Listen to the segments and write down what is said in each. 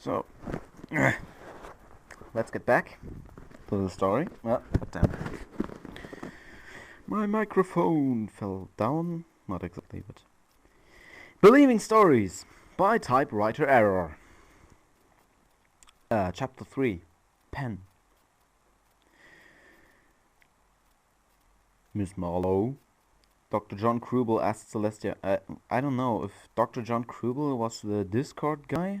So, let's get back to the story. Oh, damn. My microphone fell down. Not exactly, but... Believing Stories by TypeWriterError. Chapter 3. Pen. Miss Marlowe? Dr. John Krubel asked Celestia. I don't know if Dr. John Krubel was the Discord guy.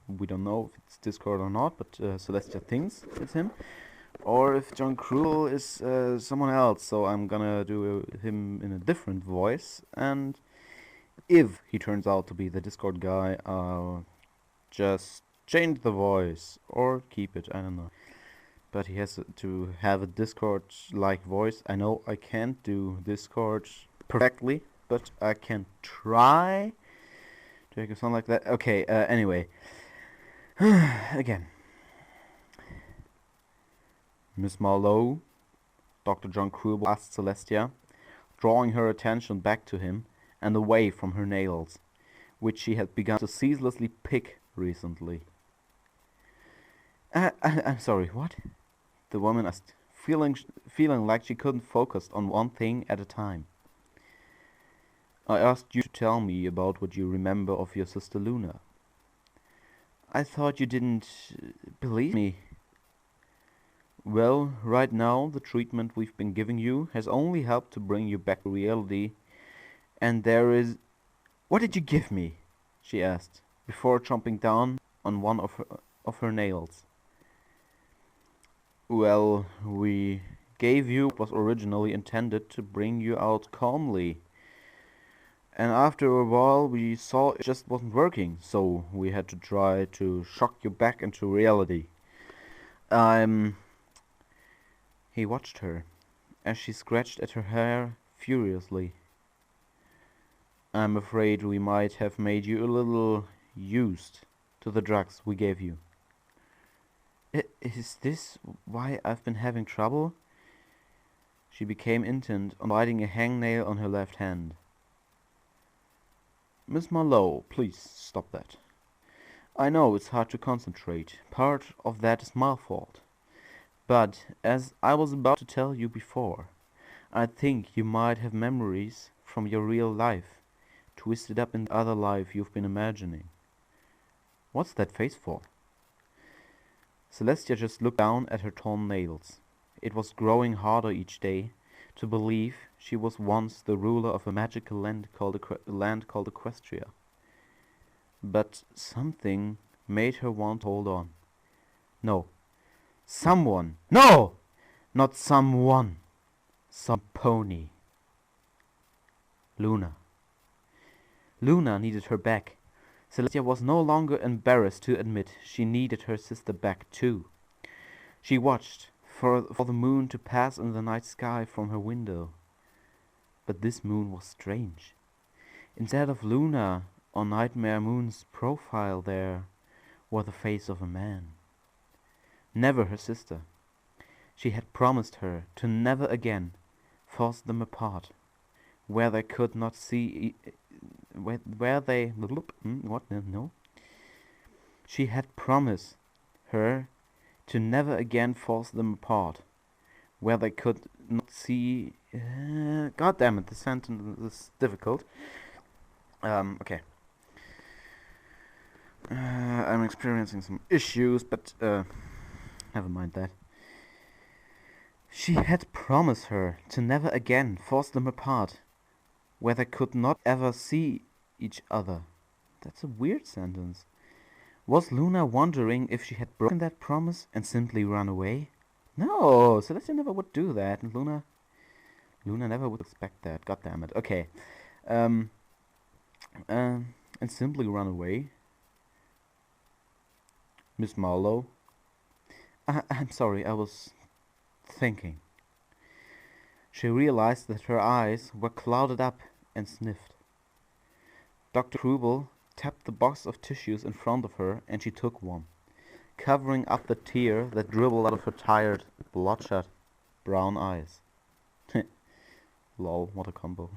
We don't know if it's Discord or not, but Celestia thinks it's him. Or if John Krubel is someone else, so I'm gonna do him in a different voice. And if he turns out to be the Discord guy, I'll just change the voice or keep it, I don't know. But he has to have a Discord-like voice. I know I can't do Discord perfectly, but I can try to make it sound like that. Okay, anyway. Again. Miss Marlowe, Dr. John Krubel asked Celestia, drawing her attention back to him and away from her nails, which she had begun to ceaselessly pick recently. I'm sorry, what? The woman asked, feeling like she couldn't focus on one thing at a time. I asked you to tell me about what you remember of your sister Luna. I thought you didn't believe me. Well, right now, the treatment we've been giving you has only helped to bring you back to reality, and there is... What did you give me? She asked, before chomping down on one of her nails. Well, we gave you what was originally intended to bring you out calmly. And after a while we saw it just wasn't working, so we had to try to shock you back into reality. He watched her, as she scratched at her hair furiously. I'm afraid we might have made you a little used to the drugs we gave you. Is this why I've been having trouble? She became intent on biting a hangnail on her left hand. Miss Marlowe, please stop that. I know it's hard to concentrate. Part of that is my fault. But, as I was about to tell you before, I think you might have memories from your real life, twisted up in the other life you've been imagining. What's that face for? Celestia just looked down at her torn nails. It was growing harder each day to believe she was once the ruler of a magical land called Equestria. But something made her want to hold on. No. Someone. No! Not someone. Some pony. Luna. Luna needed her back. Celestia was no longer embarrassed to admit she needed her sister back too. She watched for the moon to pass in the night sky from her window. But this moon was strange. Instead of Luna on Nightmare Moon's profile, there was the face of a man. Never her sister. She had promised her to never again force them apart, where they could not see... where they... What? No. She had promised her to never again force them apart, where they could not see... God damn it, the sentence is difficult. Okay. I'm experiencing some issues, but never mind that. She had promised her to never again force them apart, where they could not ever see each other. That's a weird sentence. Was Luna wondering if she had broken that promise and simply run away? No, Celestia never would do that, and Luna never would expect that. God damn it. Okay. And simply run away. Miss Marlowe. I'm sorry, I was thinking. She realized that her eyes were clouded up and sniffed. Dr. Krubel tapped the box of tissues in front of her, and she took one, covering up the tear that dribbled out of her tired, bloodshot brown eyes. Lol, what a combo.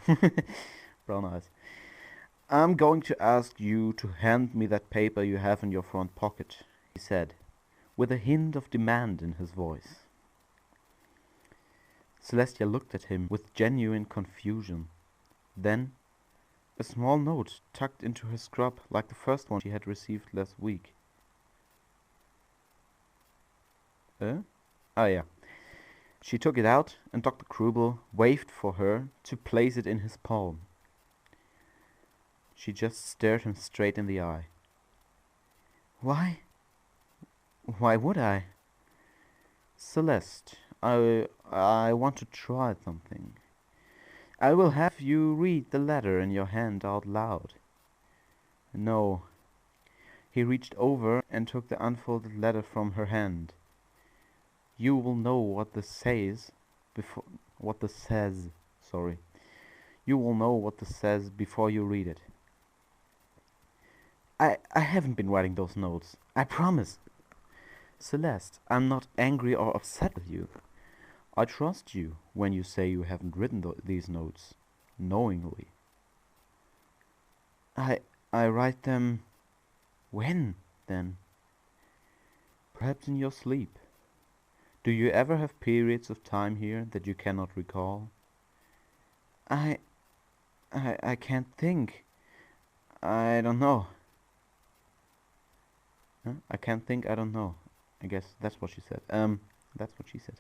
Brown eyes. I'm going to ask you to hand me that paper you have in your front pocket, he said, with a hint of demand in his voice. Celestia looked at him with genuine confusion. Then, a small note tucked into her scrub like the first one she had received last week. Ah, yeah. She took it out, and Dr. Krubel waved for her to place it in his palm. She just stared him straight in the eye. Why? Why would I? Celeste, I want to try something. I will have you read the letter in your hand out loud. No. He reached over and took the unfolded letter from her hand. You will know what this says before You will know what this says before you read it. I haven't been writing those notes. I promise. Celeste, I'm not angry or upset with you. I trust you when you say you haven't written these notes knowingly. I write them when, then? Perhaps in your sleep. Do you ever have periods of time here that you cannot recall? I can't think. I don't know. Huh? I can't think, I don't know. I guess that's what she said. That's what she said.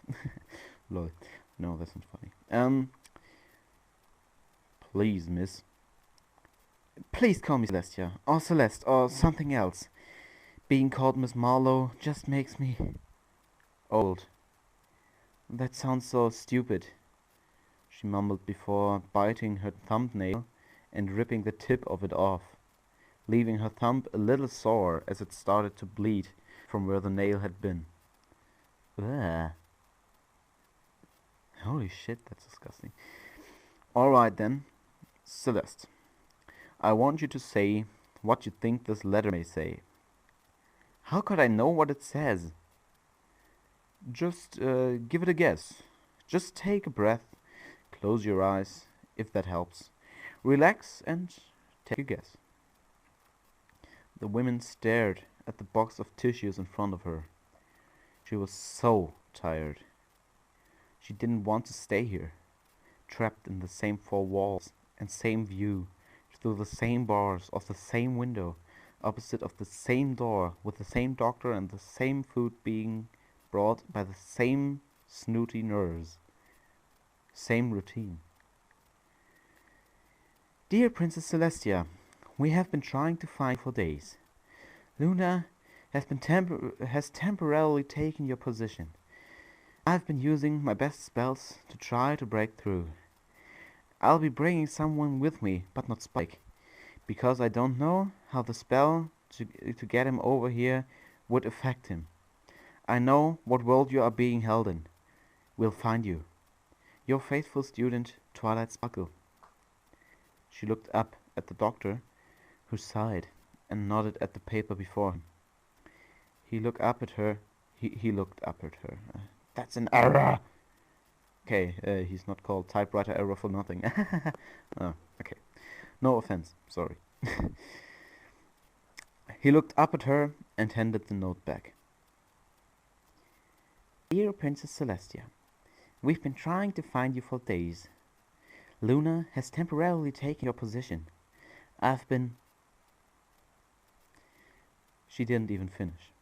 Lol. No, that's not funny. Please, miss. Please call me Celestia, or Celeste, or something else. Being called Miss Marlowe just makes me old. That sounds so stupid, she mumbled before biting her thumbnail and ripping the tip of it off, leaving her thumb a little sore as it started to bleed from where the nail had been. Ugh. Holy shit, that's disgusting. Alright then, Celeste. I want you to say what you think this letter may say. How could I know what it says? Just give it a guess. Just take a breath, close your eyes, if that helps. Relax and take a guess. The woman stared at the box of tissues in front of her. She was so tired. She didn't want to stay here, trapped in the same four walls and same view, through the same bars of the same window, opposite of the same door, with the same doctor and the same food being brought by the same snooty nurse. Same routine. Dear Princess Celestia, we have been trying to find you for days. Luna has temporarily taken your position. I've been using my best spells to try to break through. I'll be bringing someone with me, but not Spike, because I don't know how the spell to get him over here would affect him. I know what world you are being held in. We'll find you. Your faithful student, Twilight Sparkle. She looked up at the doctor, who sighed and nodded at the paper before him. He looked up at her. He looked up at her. That's an error! Okay, he's not called TypeWriterError for nothing. Oh, okay. No offense, sorry. He looked up at her and handed the note back. Dear Princess Celestia, we've been trying to find you for days. Luna has temporarily taken your position. I've been... She didn't even finish.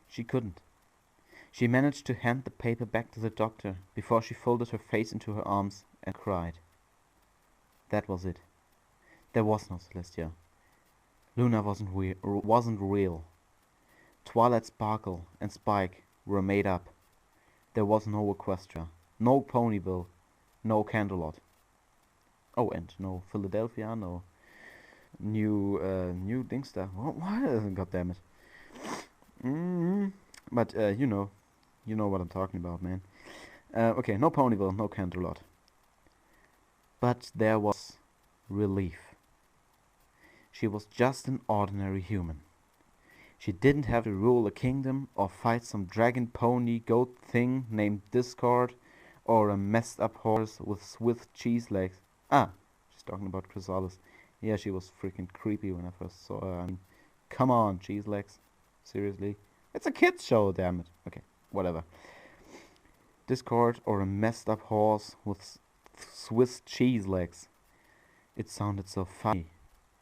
She couldn't. She managed to hand the paper back to the doctor before she folded her face into her arms and cried. That was it. There was no Celestia. Luna wasn't real. Twilight Sparkle and Spike were made up. There was no Equestria, no Ponyville, no Canterlot. Oh, and no Philadelphia, no New Dingster. What? God damn it. But you know what I'm talking about, man. Okay, no Ponyville, no Canterlot. But there was relief. She was just an ordinary human. She didn't have to rule a kingdom or fight some dragon pony goat thing named Discord or a messed up horse with swift cheese legs. Ah, she's talking about Chrysalis. Yeah, she was freaking creepy when I first saw her. I mean, come on, cheese legs. Seriously? It's a kid's show, damn it. Okay, whatever. Discord or a messed up horse with Swiss cheese legs. It sounded so funny,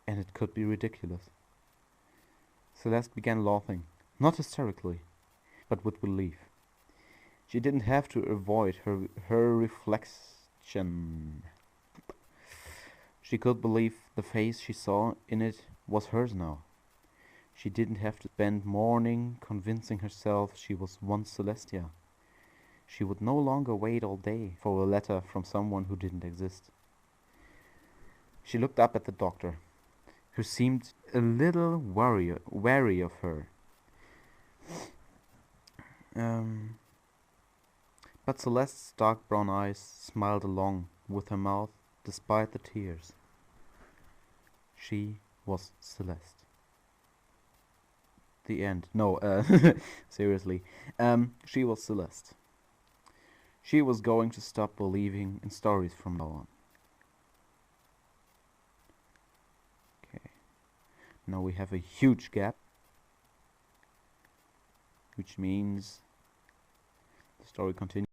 and it could be ridiculous. Celeste began laughing, not hysterically, but with relief. She didn't have to avoid her reflection. She could believe the face she saw in it was hers now. She didn't have to spend morning convincing herself she was once Celestia. She would no longer wait all day for a letter from someone who didn't exist. She looked up at the doctor, who seemed a little wary of her. But Celeste's dark brown eyes smiled along with her mouth despite the tears. She was Celeste. The end. No, seriously. She was Celeste. She was going to stop believing in stories from now on. Okay. Now we have a huge gap, which means the story continues.